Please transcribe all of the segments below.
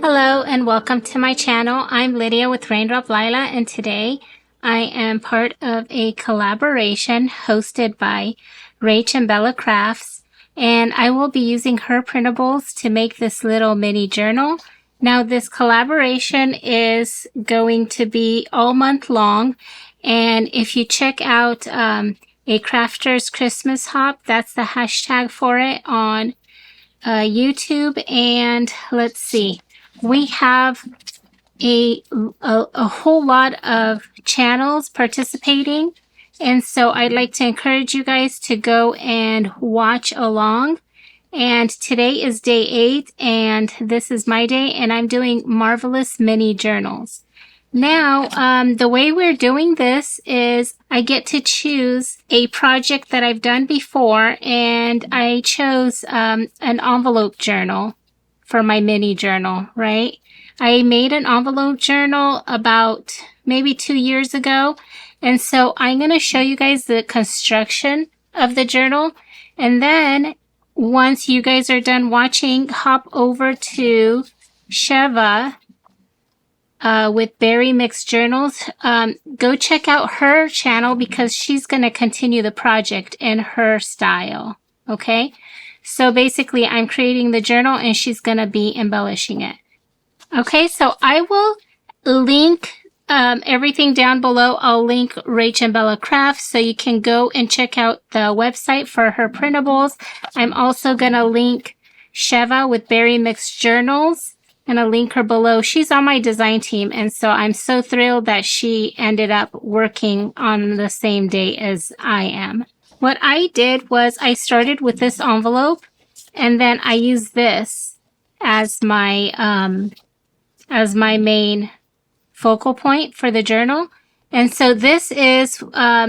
Hello and welcome to my channel. I'm Lydia with Raindrop Lila, and today I am part of a collaboration hosted by Rach and Bella Crafts, and I will be using her printables to make this little mini journal. Now this collaboration is going to be all month long, and if you check out a Crafter's Christmas Hop, that's the hashtag for it on YouTube, and let's see. We have a whole lot of channels participating, and so I'd like to encourage you guys to go and watch along. And today is day 8, and this is my day, and I'm doing Marvelous Mini Journals. Now, the way we're doing this is I get to choose a project that I've done before, and I chose an envelope journal for my mini journal, right? I made an envelope journal about maybe 2 years ago, and so I'm going to show you guys the construction of the journal, and then once you guys are done watching, hop over to Sheva with Berry Mixed Journals. Go check out her channel because she's going to continue the project in her style, okay? So basically, I'm creating the journal and she's going to be embellishing it. Okay, so I will link everything down below. I'll link Rach and Bella Crafts so you can go and check out the website for her printables. I'm also going to link Sheva with Berry Mixed Journals. I'm going to link her below. She's on my design team, and so I'm so thrilled that she ended up working on the same day as I am. What I did was I started with this envelope, and then I used this as my main focal point for the journal. And so this is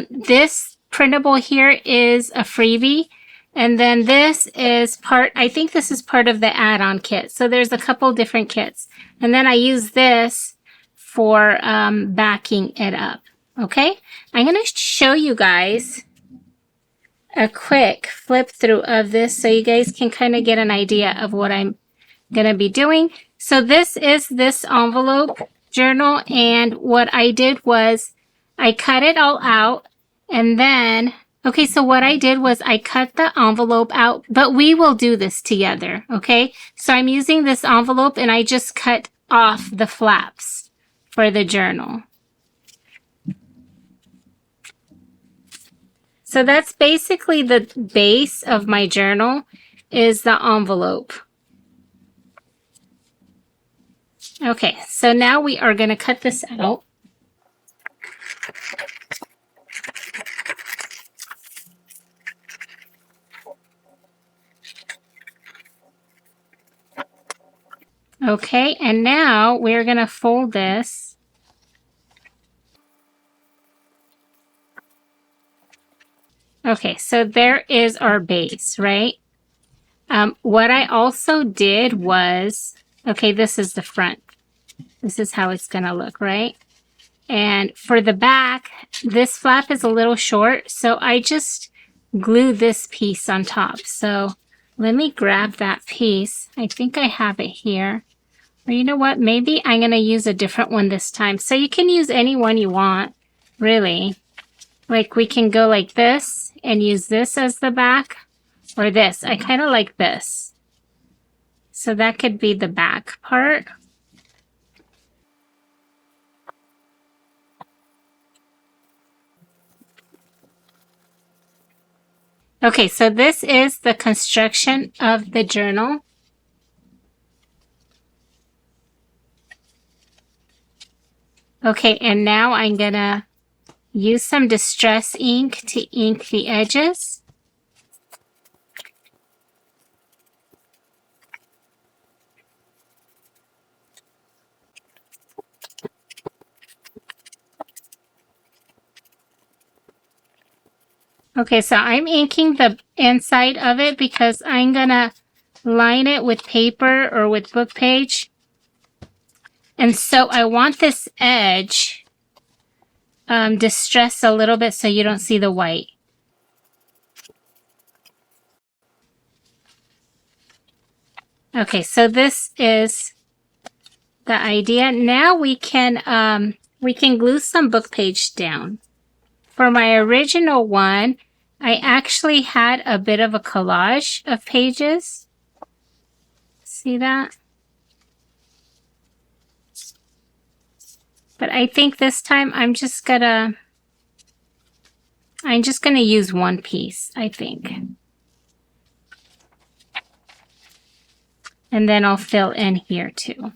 this printable here is a freebie, and then this is I think this is part of the add-on kit. So there's a couple different kits, and then I use this for backing it up. Okay, I'm going to show you guys a quick flip through of this so you guys can kind of get an idea of what I'm going to be doing. So this is this envelope journal, and what I did was I cut it all out, and then, okay, so what I did was I cut the envelope out, but we will do this together, okay? So I'm using this envelope and I just cut off the flaps for the journal. So that's basically the base of my journal is the envelope. Okay, so now we are going to cut this out. Okay, and now we're going to fold this. Okay, so there is our base, right? What I also did was, okay, this is the front. This is how it's going to look, right? And for the back, this flap is a little short, so I just glue this piece on top. So let me grab that piece. I think I have it here. Or you know what? Maybe I'm going to use a different one this time. So you can use any one you want, really. Like we can go like this and use this as the back, or this. I kind of like this. So that could be the back part. Okay, so this is the construction of the journal. Okay, and now I'm gonna use some distress ink to ink the edges. Okay, so I'm inking the inside of it because I'm gonna line it with paper or with book page. And so I want this edge distressed a little bit so you don't see the white. Okay, so this is the idea. Now we can glue some book page down. For my original one, I actually had a bit of a collage of pages. See that? But I think this time I'm just gonna use one piece, I think. And then I'll fill in here too.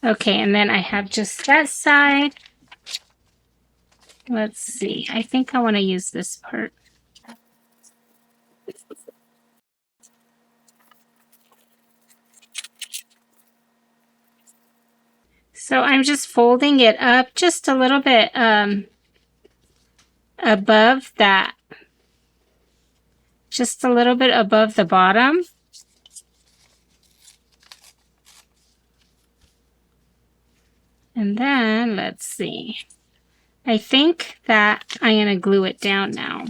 Okay, and then I have just that side. Let's see. I think I want to use this part. So I'm just folding it up just a little bit above that. Just a little bit above the bottom. And then, let's see. I think that I'm going to glue it down now.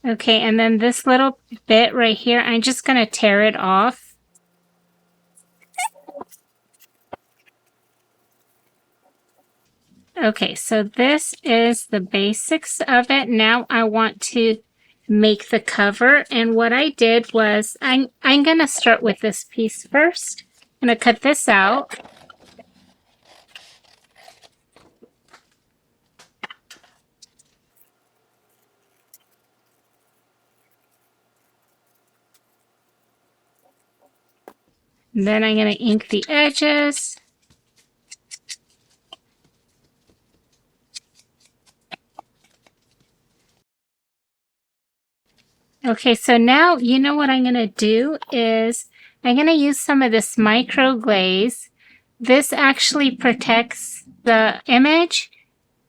Okay, and then this little bit right here, I'm just going to tear it off. Okay, so this is the basics of it. Now I want to make the cover, and what I did was I'm going to start with this piece first. I'm going to cut this out. And then I'm going to ink the edges. Okay, so now you know what I'm going to do is I'm going to use some of this micro glaze. This actually protects the image,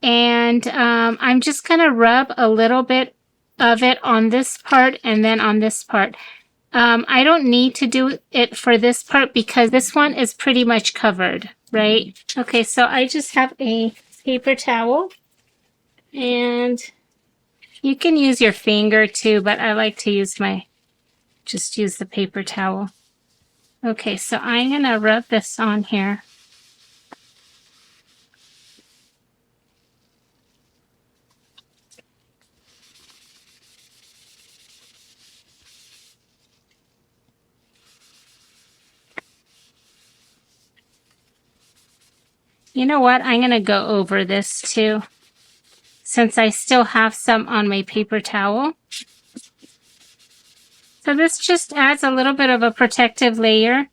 and I'm just going to rub a little bit of it on this part and then on this part. I don't need to do it for this part because this one is pretty much covered, right? Okay, so I just have a paper towel, and you can use your finger too, but I like to use just use the paper towel. Okay, so I'm gonna rub this on here. You know what? I'm gonna go over this too, since I still have some on my paper towel. So this just adds a little bit of a protective layer.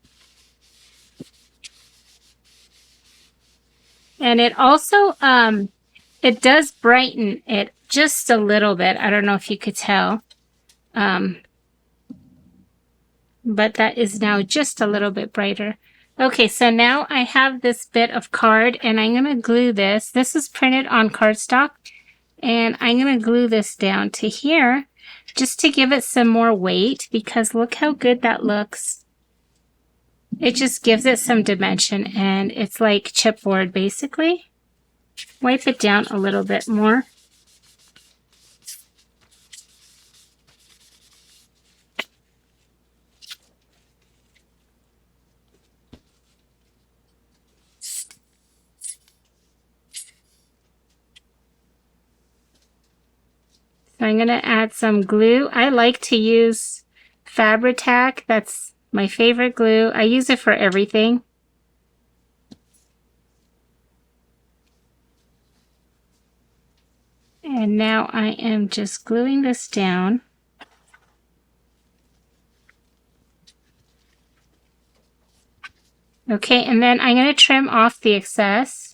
And it also, it does brighten it just a little bit. I don't know if you could tell. But that is now just a little bit brighter. Okay, so now I have this bit of card, and I'm going to glue this. This is printed on cardstock, and I'm going to glue this down to here just to give it some more weight, because look how good that looks. It just gives it some dimension, and it's like chipboard basically. Wipe it down a little bit more. So I'm going to add some glue. I like to use Fabri-Tac. That's my favorite glue. I use it for everything. And now I am just gluing this down. Okay, and then I'm going to trim off the excess.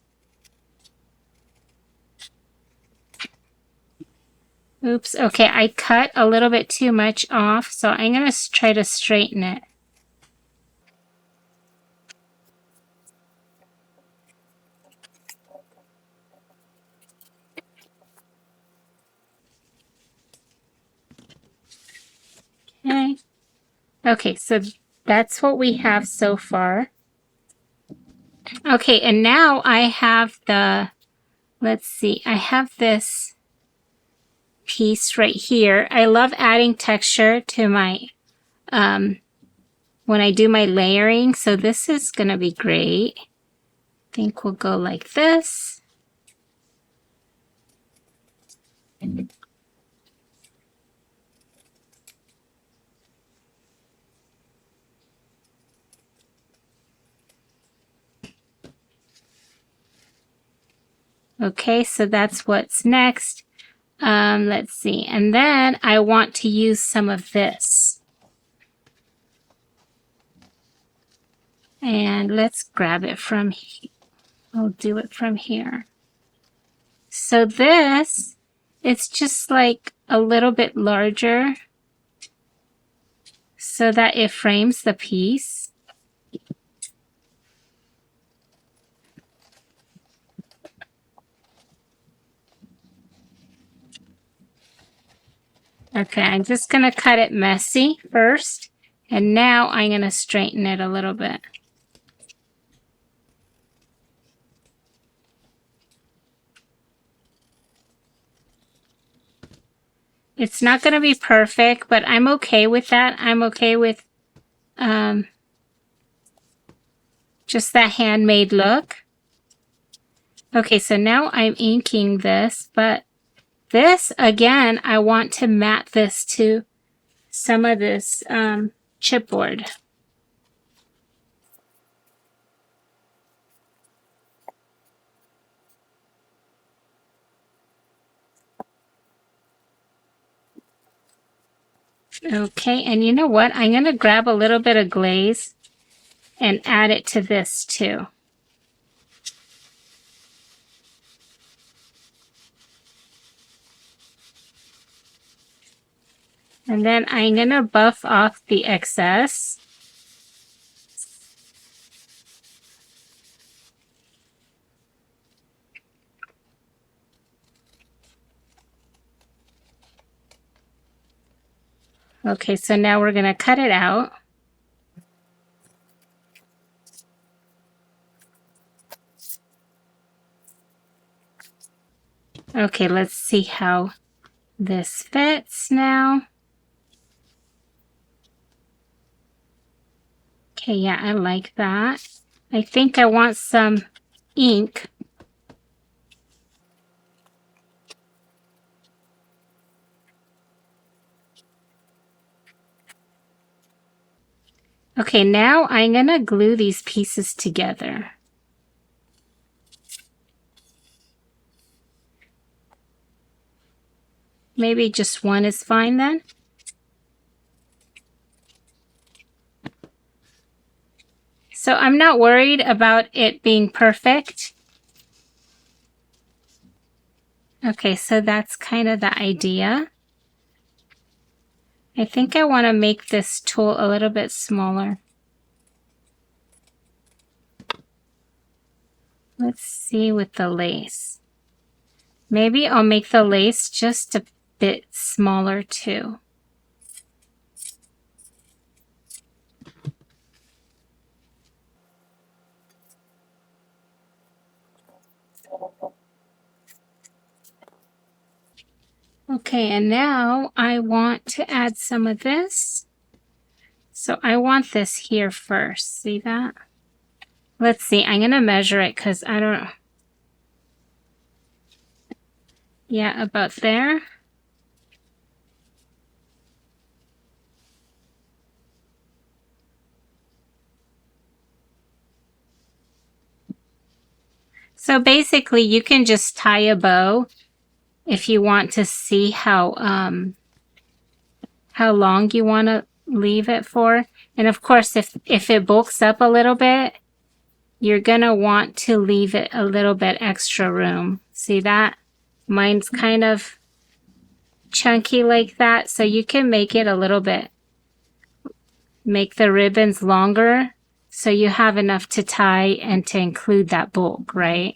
Oops, okay, I cut a little bit too much off, so I'm going to try to straighten it. Okay, so that's what we have so far. Okay, and now I have the, let's see, I have this piece right here. I love adding texture to my, when I do my layering, so this is gonna be great. I think we'll go like this. Okay, so that's what's next. Let's see, and then I want to use some of this. And let's grab it from here. I'll do it from here. So this, it's just like a little bit larger so that it frames the piece. Okay, I'm just gonna cut it messy first, and now I'm gonna straighten it a little bit. It's not gonna be perfect, but I'm okay with that. I'm okay with just that handmade look. Okay, so now I'm inking this, but this, again, I want to mat this to some of this chipboard. Okay, and you know what? I'm going to grab a little bit of glaze and add it to this too. And then I'm going to buff off the excess. Okay, so now we're going to cut it out. Okay, let's see how this fits now. Okay, yeah, I like that. I think I want some ink. Okay, now I'm going to glue these pieces together. Maybe just one is fine then. So I'm not worried about it being perfect. Okay, so that's kind of the idea. I think I want to make this tool a little bit smaller. Let's see with the lace. Maybe I'll make the lace just a bit smaller too. Okay, and now I want to add some of this. So I want this here first. See that? Let's see. I'm going to measure it because I don't... Yeah, about there. So basically, you can just tie a bow if you want to see how long you want to leave it for. And of course, if it bulks up a little bit, you're gonna want to leave it a little bit extra room. See that? Mine's kind of chunky like that, so you can make it a little bit, make the ribbons longer so you have enough to tie and to include that bulk, right?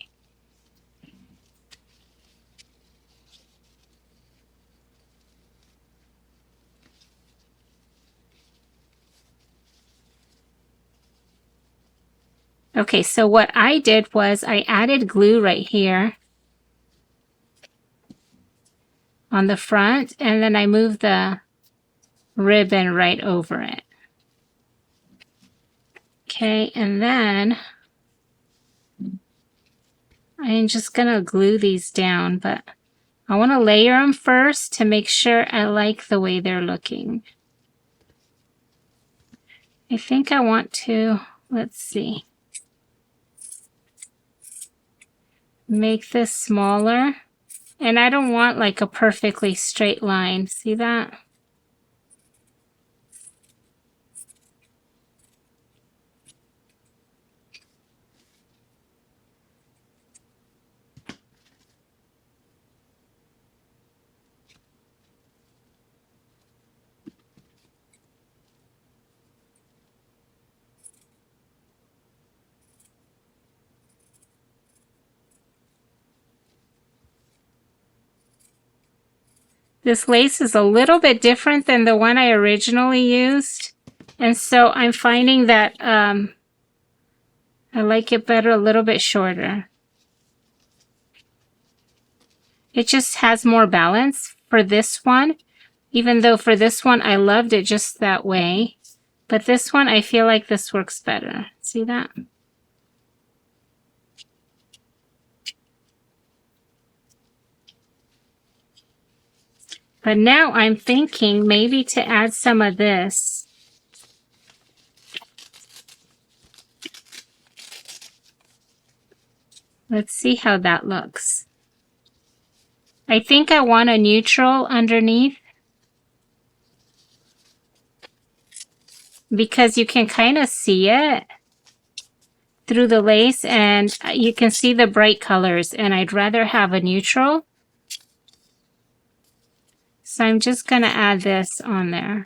Okay, so what I did was I added glue right here on the front, and then I moved the ribbon right over it. Okay, and then I'm just gonna glue these down, but I want to layer them first to make sure I like the way they're looking. I think I want to, let's see, make this smaller. And I don't want like a perfectly straight line. See that? This lace is a little bit different than the one I originally used. And so I'm finding that I like it better a little bit shorter. It just has more balance for this one, even though for this one I loved it just that way. But this one, I feel like this works better. See that? But now I'm thinking maybe to add some of this. Let's see how that looks. I think I want a neutral underneath because you can kind of see it through the lace and you can see the bright colors, and I'd rather have a neutral. So I'm just going to add this on there.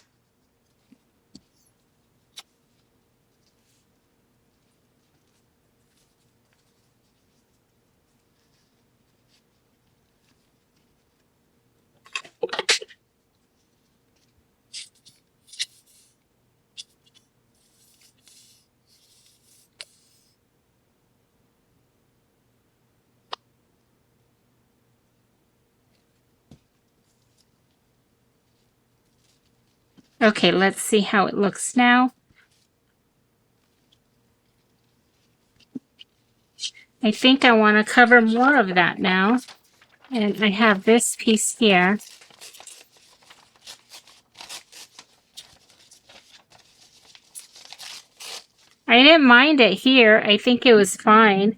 Okay, let's see how it looks now. I think I want to cover more of that now. And I have this piece here. I didn't mind it here. I think it was fine.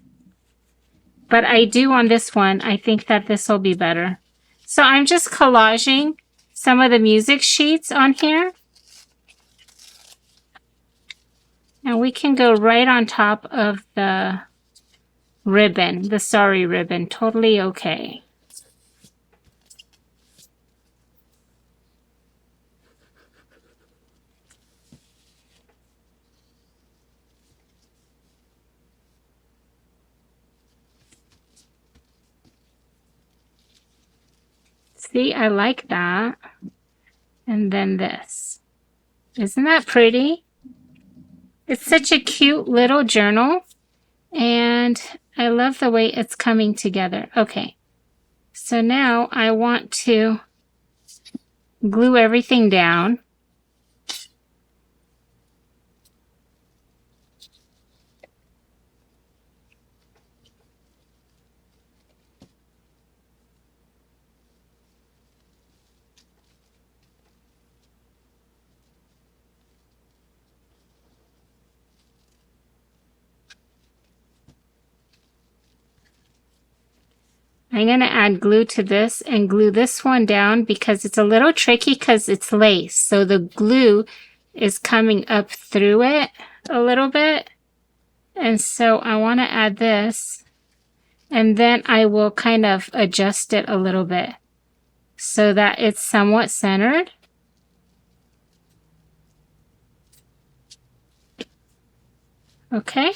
But I do on this one. I think that this will be better. So I'm just collaging some of the music sheets on here. And we can go right on top of the ribbon, the sorry ribbon. Totally okay. See, I like that. And then this. Isn't that pretty? It's such a cute little journal. And I love the way it's coming together. Okay. So now I want to glue everything down. I'm going to add glue to this and glue this one down because it's a little tricky because it's lace. So the glue is coming up through it a little bit. And so I want to add this. And then I will kind of adjust it a little bit so that it's somewhat centered. Okay.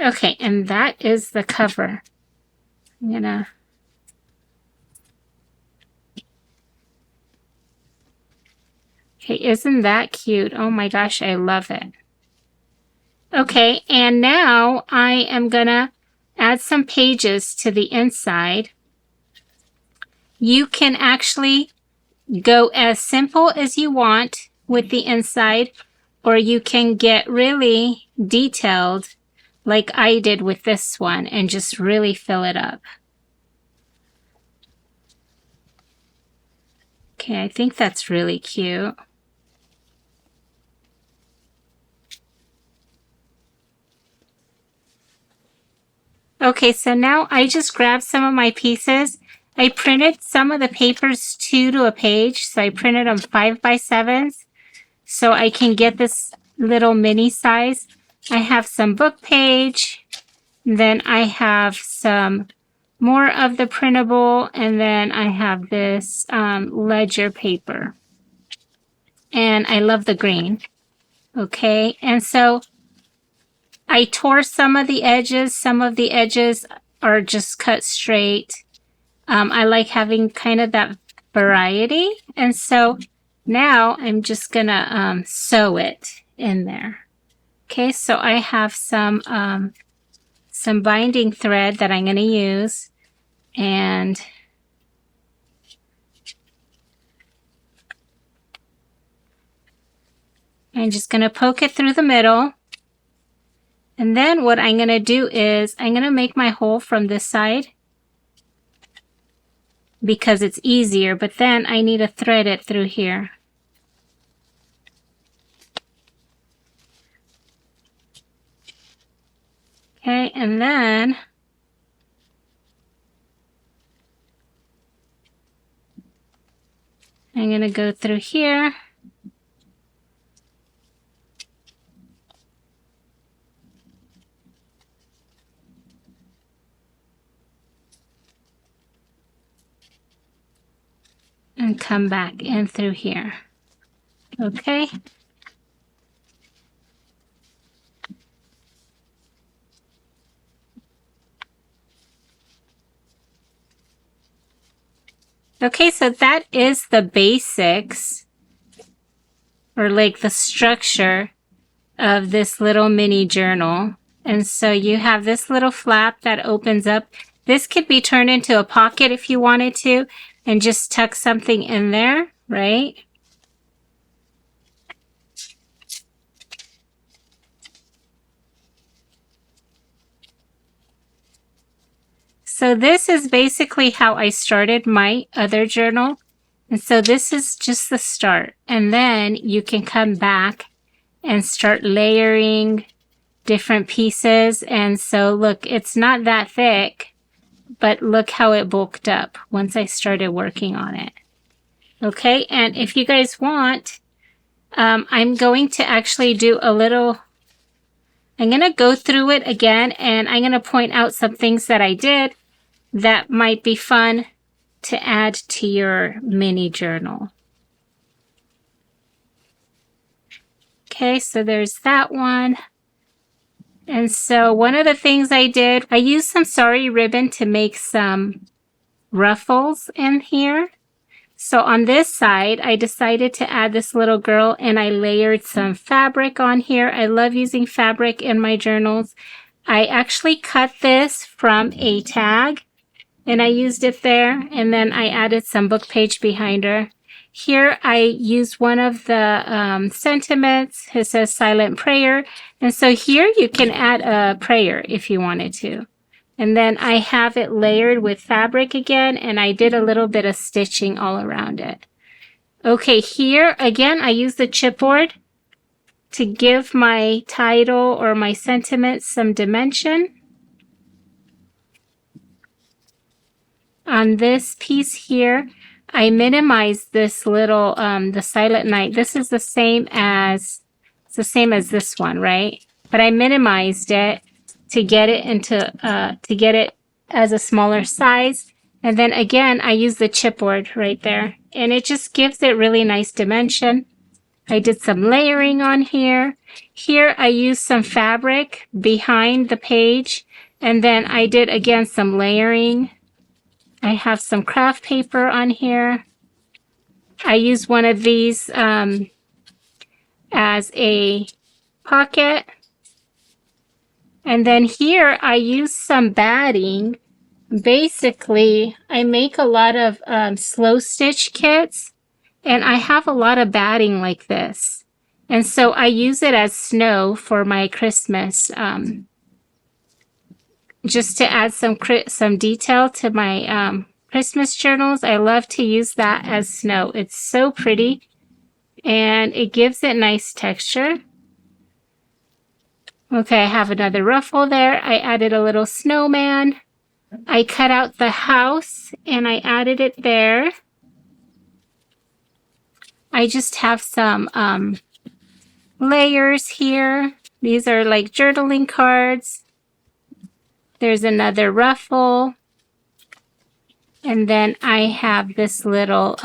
Okay, and that is the cover. I'm gonna... Okay, isn't that cute? Oh my gosh, I love it. Okay, and now I am gonna add some pages to the inside. You can actually go as simple as you want with the inside, or you can get really detailed like I did with this one and just really fill it up. Okay, I think that's really cute. Okay, so now I just grabbed some of my pieces. I printed some of the papers 2 to a page, so I printed them 5x7s so I can get this little mini size. I have some book page, then I have some more of the printable, and then I have this ledger paper. And I love the green. Okay, and so I tore some of the edges. Some of the edges are just cut straight. I like having kind of that variety. And so now I'm just gonna sew it in there. Okay, so I have some binding thread that I'm gonna use, and I'm just gonna poke it through the middle. And then what I'm gonna do is I'm gonna make my hole from this side because it's easier, but then I need to thread it through here. Okay, and then I'm going to go through here. And come back in through here. Okay. Okay, so that is the basics, or like the structure of this little mini journal. And so you have this little flap that opens up. This could be turned into a pocket if you wanted to, and just tuck something in there, right? So this is basically how I started my other journal. And so this is just the start. And then you can come back and start layering different pieces. And so look, it's not that thick, but look how it bulked up once I started working on it. Okay, and if you guys want, I'm going to actually do a little, I'm going to go through it again, and I'm going to point out some things that I did that might be fun to add to your mini journal. Okay, so there's that one. And so one of the things I did, I used some sari ribbon to make some ruffles in here. So on this side, I decided to add this little girl, and I layered some fabric on here. I love using fabric in my journals. I actually cut this from a tag, and I used it there, and then I added some book page behind her. Here I used one of the sentiments. It says silent prayer. And so here you can add a prayer if you wanted to. And then I have it layered with fabric again, and I did a little bit of stitching all around it. Okay, here again I used the chipboard to give my title or my sentiment some dimension. On this piece here, I minimized this little, the Silent Night. This is the same as, it's the same as this one, right? But I minimized it to get it into, to get it as a smaller size. And then again, I use the chipboard right there, and it just gives it really nice dimension. I did some layering on here. Here I used some fabric behind the page, and then I did again some layering. I have some craft paper on here. I use one of these as a pocket. And then here I use some batting. Basically, I make a lot of slow stitch kits, and I have a lot of batting like this. And so I use it as snow for my Christmas, just to add some detail to my Christmas journals. I love to use that as snow. It's so pretty, and it gives it nice texture. Okay, I have another ruffle there. I added a little snowman. I cut out the house and I added it there. I just have some layers here. These are like journaling cards. There's another ruffle. And then I have this little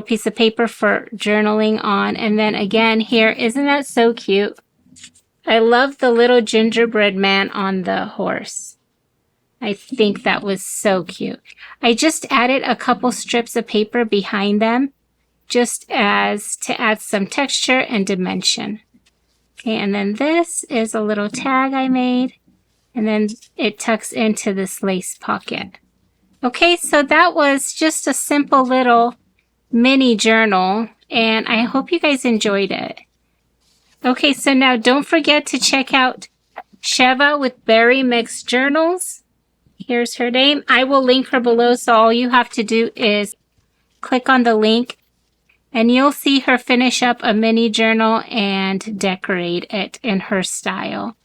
piece of paper for journaling on. And then again here, isn't that so cute? I love the little gingerbread man on the horse. I think that was so cute. I just added a couple strips of paper behind them, just as to add some texture and dimension. Okay, and then this is a little tag I made, and then it tucks into this lace pocket. Okay, so that was just a simple little mini journal, and I hope you guys enjoyed it. Okay, so now don't forget to check out Sheva with Berry Mix Journals. Here's her name. I will link her below, so all you have to do is click on the link and you'll see her finish up a mini journal and decorate it in her style.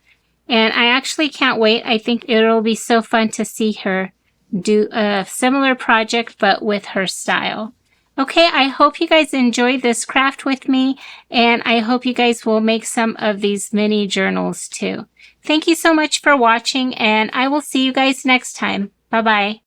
And I actually can't wait. I think it'll be so fun to see her do a similar project but with her style. Okay, I hope you guys enjoyed this craft with me, and I hope you guys will make some of these mini journals too. Thank you so much for watching, and I will see you guys next time. Bye-bye.